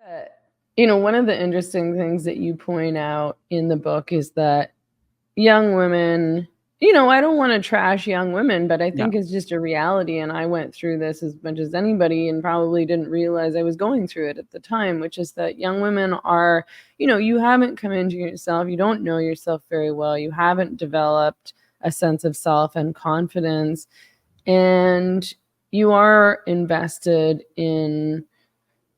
Uh, one of the interesting things that you point out in the book is that young women, I don't want to trash young women, but I Yeah. think it's just a reality. And I went through this as much as anybody and probably didn't realize I was going through it at the time, which is that young women are, you haven't come into yourself. You don't know yourself very well. You haven't developed a sense of self and confidence. And you are invested in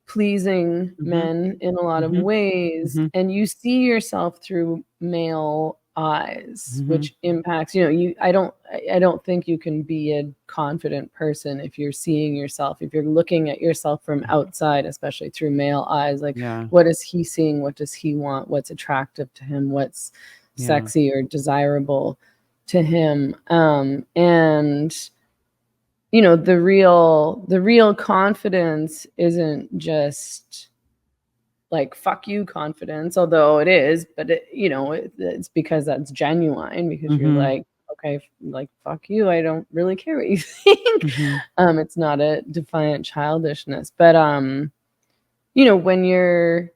pleasing Mhm. men in a lot of Mhm. ways, Mhm. and you see yourself through male eyes, Mhm. which impacts, I don't think you can be a confident person if you're seeing yourself, if you're looking at yourself from outside, especially through male eyes. Like, Yeah. what is he seeing? What does he want? What's attractive to him? What's Yeah. sexy or desirable to him? And the real confidence isn't just like fuck you confidence, although it is, but it's because that's genuine, because you're Mhm. like, okay, like, fuck you, I don't really care what you think. Mhm. It's not a defiant childishness, but when you're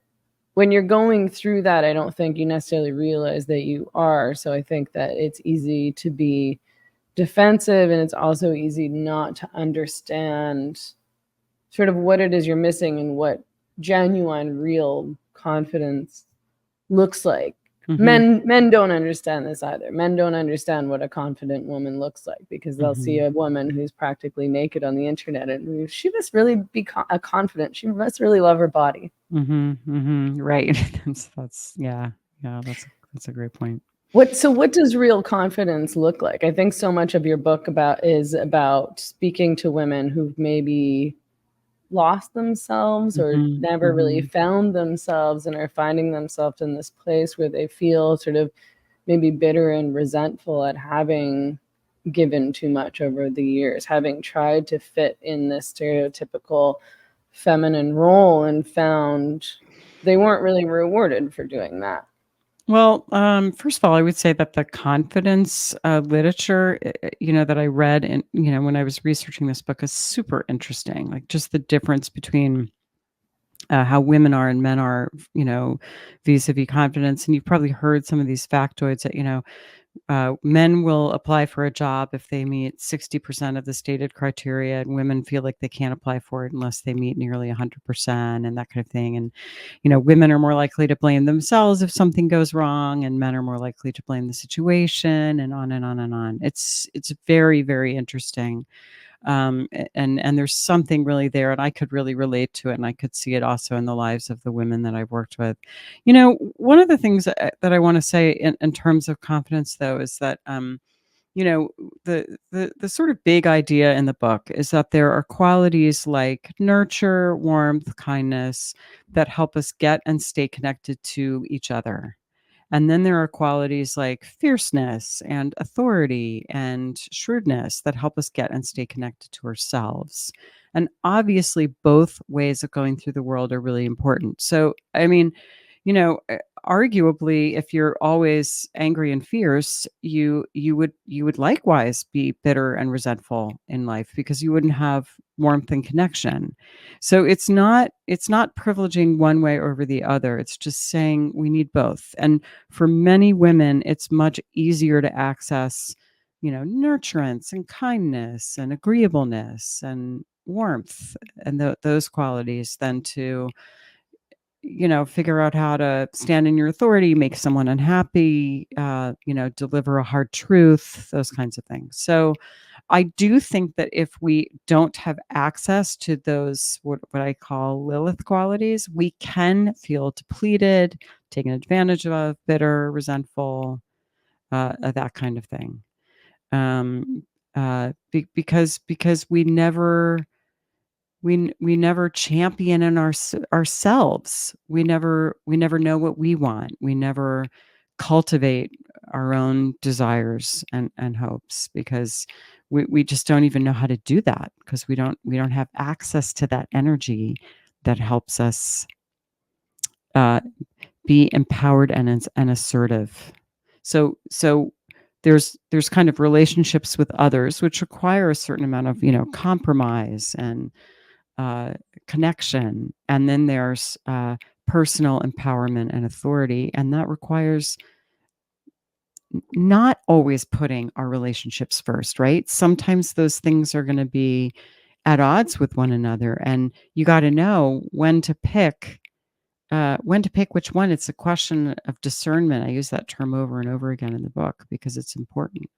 going through that, I don't think you necessarily realize that you are. So I think that it's easy to be defensive, and it's also easy not to understand sort of what it is you're missing and what genuine, real confidence looks like. Mhm. Men don't understand this either. Men don't understand what a confident woman looks like, because they'll see Mhm. a woman who's practically naked on the internet, and she must really be a confident. She must really love her body. Mhm. Mhm. Right. That's yeah. Yeah, that's a great point. What does real confidence look like? I think so much of your book is about speaking to women who've maybe lost themselves or Mhm. never really Mhm. found themselves, and are finding themselves in this place where they feel sort of maybe bitter and resentful at having given too much over the years, having tried to fit in this stereotypical feminine role and found they weren't really rewarded for doing that. Well, first of all, I would say that the confidence literature, that I read and when I was researching this book is super interesting. Like just the difference between how women are and men are, vis-a-vis confidence. And you've probably heard some of these factoids that men will apply for a job if they meet 60% of the stated criteria, and women feel like they can't apply for it unless they meet nearly 100% and that kind of thing. And women are more likely to blame themselves if something goes wrong, and men are more likely to blame the situation, and on and on and on. It's very, very interesting. And there's something really there, and I could really relate to it, and I could see it also in the lives of the women that I've worked with. One of the things that I want to say in terms of confidence, though, is that you know the sort of big idea in the book is that there are qualities like nurture, warmth, kindness that help us get and stay connected to each other. And then there are qualities like fierceness and authority and shrewdness that help us get and stay connected to ourselves. And obviously, both ways of going through the world are really important. So, I mean, arguably, if you're always angry and fierce, you would likewise be bitter and resentful in life, because you wouldn't have warmth and connection. So it's not privileging one way over the other. It's just saying we need both. And for many women, it's much easier to access, nurturance and kindness and agreeableness and warmth and those qualities than to, figure out how to stand in your authority, make someone unhappy, deliver a hard truth, those kinds of things. So I do think that if we don't have access to those, what I call Lilith qualities, we can feel depleted, taken advantage of, bitter, resentful, that kind of thing. Um, because we never champion in ourselves. We never know what we want. We never cultivate our own desires and hopes, because we just don't even know how to do that, because we don't have access to that energy that helps us uh, be empowered and assertive. So there's kind of relationships with others which require a certain amount of compromise and uh, connection, and then there's personal empowerment and authority, and that requires not always putting our relationships first, right? Sometimes those things are going to be at odds with one another, and you got to know when to pick which one. It's a question of discernment. I use that term over and over again in the book because it's important.